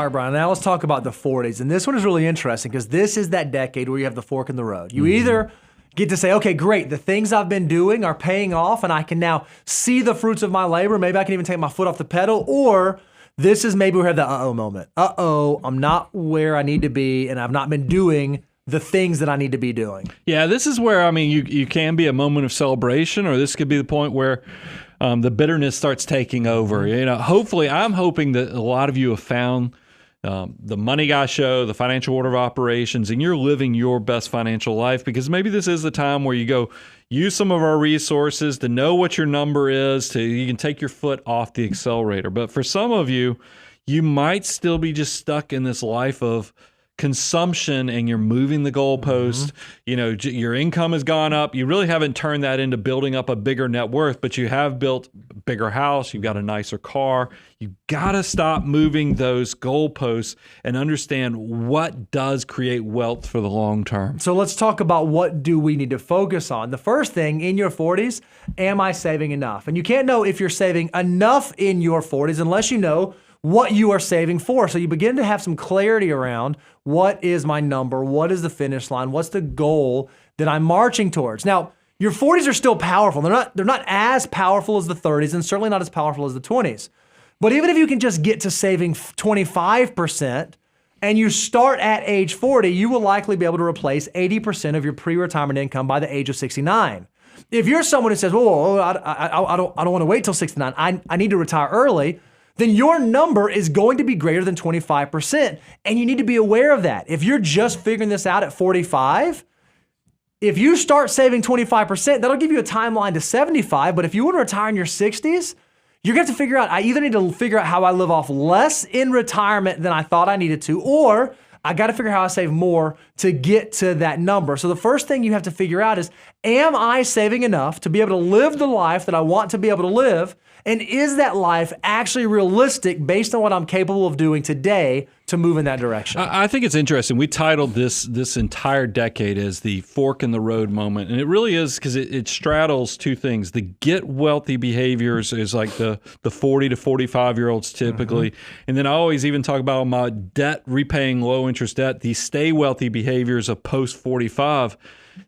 All right, Brian, now let's talk about the 40s. And this one is really interesting because this is that decade where you have the fork in the road. You either get to say, okay, great, the things I've been doing are paying off and I can now see the fruits of my labor. Maybe I can even take my foot off the pedal. Or this is maybe we have the uh-oh moment. Uh-oh, I'm not where I need to be and I've not been doing the things that I need to be doing. Yeah, this is where, I mean, you can be a moment of celebration, or this could be the point where the bitterness starts taking over. You know, hopefully, I'm hoping that a lot of you have found the Money Guy Show, the Financial Order of Operations, and you're living your best financial life, because maybe this is the time where you go use some of our resources to know what your number is, you can take your foot off the accelerator. But for some of you, you might still be just stuck in this life of consumption, and you're moving the goalpost. You know, your income has gone up. You really haven't turned that into building up a bigger net worth, but you have built a bigger house. You've got a nicer car. You got to stop moving those goalposts and understand what does create wealth for the long term. So let's talk about what do we need to focus on. The first thing in your 40s, am I saving enough? And you can't know if you're saving enough in your 40s unless you know what you are saving for. So you begin to have some clarity around what is my number, what is the finish line, what's the goal that I'm marching towards. Now, your 40s are still powerful. They're not as powerful as the 30s and certainly not as powerful as the 20s. But even if you can just get to saving 25% and you start at age 40, you will likely be able to replace 80% of your pre-retirement income by the age of 69. If you're someone who says, "Whoa, I don't want to wait till 69. I need to retire early," then your number is going to be greater than 25%. And you need to be aware of that. If you're just figuring this out at 45, if you start saving 25%, that'll give you a timeline to 75. But if you want to retire in your 60s, you're going to have to figure out, I either need to figure out how I live off less in retirement than I thought I needed to, or I got to figure out how I save more to get to that number. So the first thing you have to figure out is, am I saving enough to be able to live the life that I want to be able to live? And is that life actually realistic based on what I'm capable of doing today to move in that direction? I think it's interesting. We titled this entire decade as the fork in the road moment. And it really is, because it straddles two things. The get wealthy behaviors is like the 40 to 45-year-olds typically. And then I always even talk about my debt, repaying low interest debt, the stay wealthy behaviors of post 45.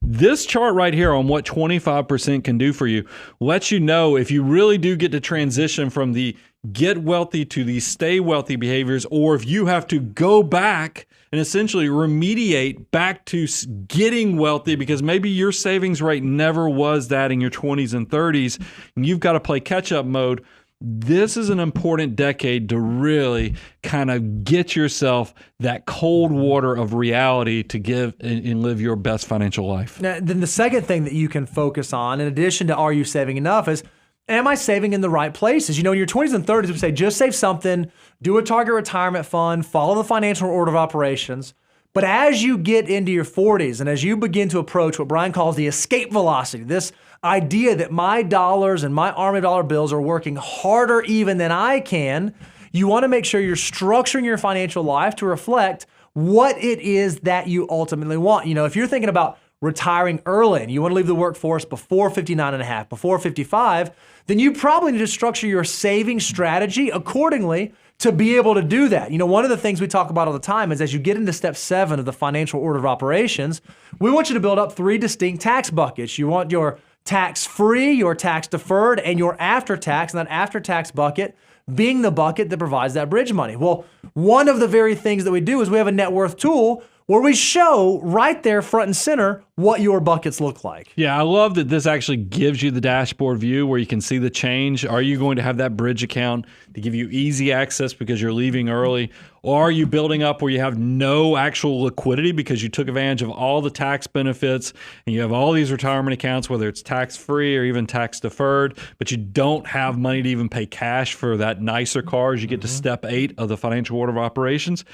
This chart right here on what 25% can do for you lets you know if you really do get to transition from the get wealthy to the stay wealthy behaviors, or if you have to go back and essentially remediate back to getting wealthy because maybe your savings rate never was that in your 20s and 30s, and you've got to play catch-up mode. This is an important decade to really kind of get yourself that cold water of reality to give and live your best financial life. Now, then the second thing that you can focus on, in addition to are you saving enough, is am I saving in the right places? You know, in your 20s and 30s, we say just save something, do a target retirement fund, follow the financial order of operations. But as you get into your 40s and as you begin to approach what Brian calls the escape velocity, this idea that my dollars and my army of dollar bills are working harder even than I can, you want to make sure you're structuring your financial life to reflect what it is that you ultimately want. You know, if you're thinking about retiring early and you want to leave the workforce before 59 and a half, before 55, then you probably need to structure your saving strategy accordingly to be able to do that. You know, one of the things we talk about all the time is as you get into step 7 of the financial order of operations, we want you to build up 3 distinct tax buckets. You want your tax-free, your tax-deferred, and your after-tax, and that after-tax bucket being the bucket that provides that bridge money. Well, one of the very things that we do is we have a net worth tool where we show right there front and center what your buckets look like. Yeah, I love that this actually gives you the dashboard view where you can see the change. Are you going to have that bridge account to give you easy access because you're leaving early? Or are you building up where you have no actual liquidity because you took advantage of all the tax benefits and you have all these retirement accounts, whether it's tax-free or even tax-deferred, but you don't have money to even pay cash for that nicer car as you get to step 8 of the financial order of operations?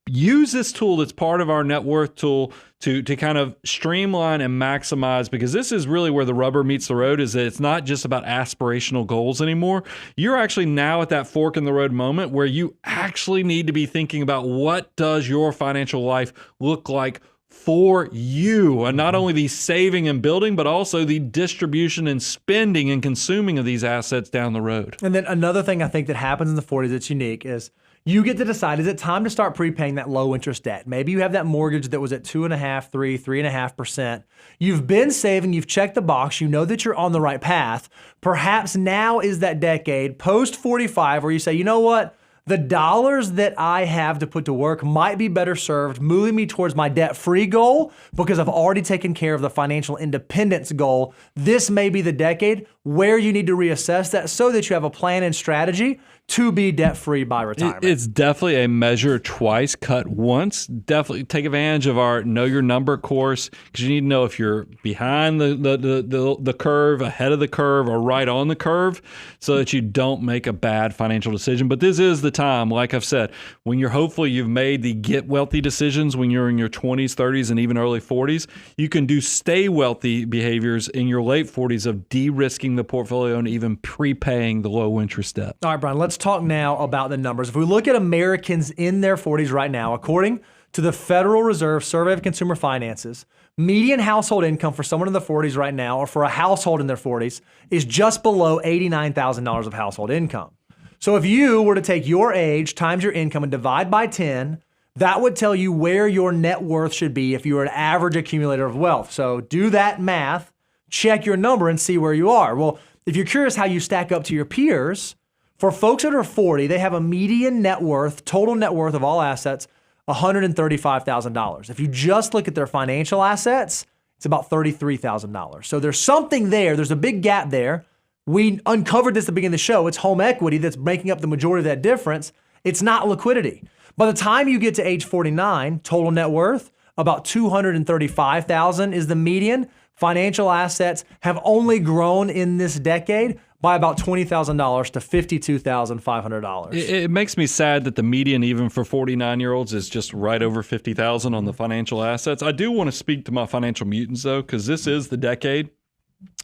Use this tool that's part of our net worth tool to kind of streamline and maximize, because this is really where the rubber meets the road, is that it's not just about aspirational goals anymore. You're actually now at that fork in the road moment where you actually need to be thinking about what does your financial life look like for you, and not only the saving and building, but also the distribution and spending and consuming of these assets down the road. And then another thing I think that happens in the 40s that's unique is you get to decide, is it time to start prepaying that low interest debt? Maybe you have that mortgage that was at 2.5%, 3.5%. You've been saving, you've checked the box, you know that you're on the right path. Perhaps now is that decade post 45 where you say, you know what? The dollars that I have to put to work might be better served moving me towards my debt-free goal because I've already taken care of the financial independence goal. This may be the decade where you need to reassess that so that you have a plan and strategy to be debt-free by retirement. It's definitely a measure twice, cut once. Definitely take advantage of our Know Your Number course because you need to know if you're behind the curve, ahead of the curve, or right on the curve so that you don't make a bad financial decision. But this is the time, like I've said, when you've made the get wealthy decisions when you're in your 20s, 30s, and even early 40s. You can do stay wealthy behaviors in your late 40s of de-risking the portfolio and even prepaying the low interest debt. All right, Brian, let's talk now about the numbers. If we look at Americans in their 40s right now, according to the Federal Reserve Survey of Consumer Finances, median household income for someone in the 40s right now, or for a household in their 40s, is just below $89,000 of household income. So if you were to take your age times your income and divide by 10, that would tell you where your net worth should be if you were an average accumulator of wealth. So do that math, check your number, and see where you are. Well, if you're curious how you stack up to your peers, for folks that are 40, they have a median net worth, total net worth of all assets, $135,000. If you just look at their financial assets, it's about $33,000. So there's something there. There's a big gap there. We uncovered this at the beginning of the show. It's home equity that's making up the majority of that difference. It's not liquidity. By the time you get to age 49, total net worth, about $235,000 is the median. Financial assets have only grown in this decade by about $20,000 to $52,500. It makes me sad that the median, even for 49-year-olds, is just right over $50,000 on the financial assets. I do want to speak to my financial mutants, though, because this is the decade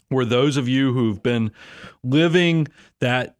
where those of you who've been living that,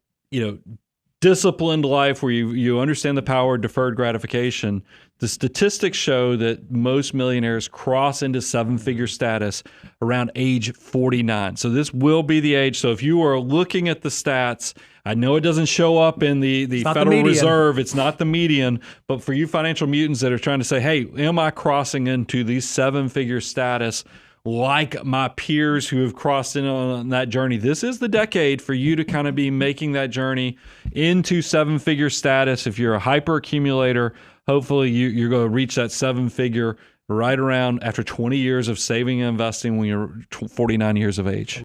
disciplined life where you understand the power of deferred gratification, the statistics show that most millionaires cross into seven-figure status around age 49. So this will be the age. So if you are looking at the stats, I know it doesn't show up in the Federal Reserve. It's not the median. But for you financial mutants that are trying to say, hey, am I crossing into the seven-figure status like my peers who have crossed in on that journey? This is the decade for you to kind of be making that journey into seven-figure status. If you're a hyper accumulator, hopefully you're going to reach that seven-figure right around after 20 years of saving and investing when you're 49 years of age.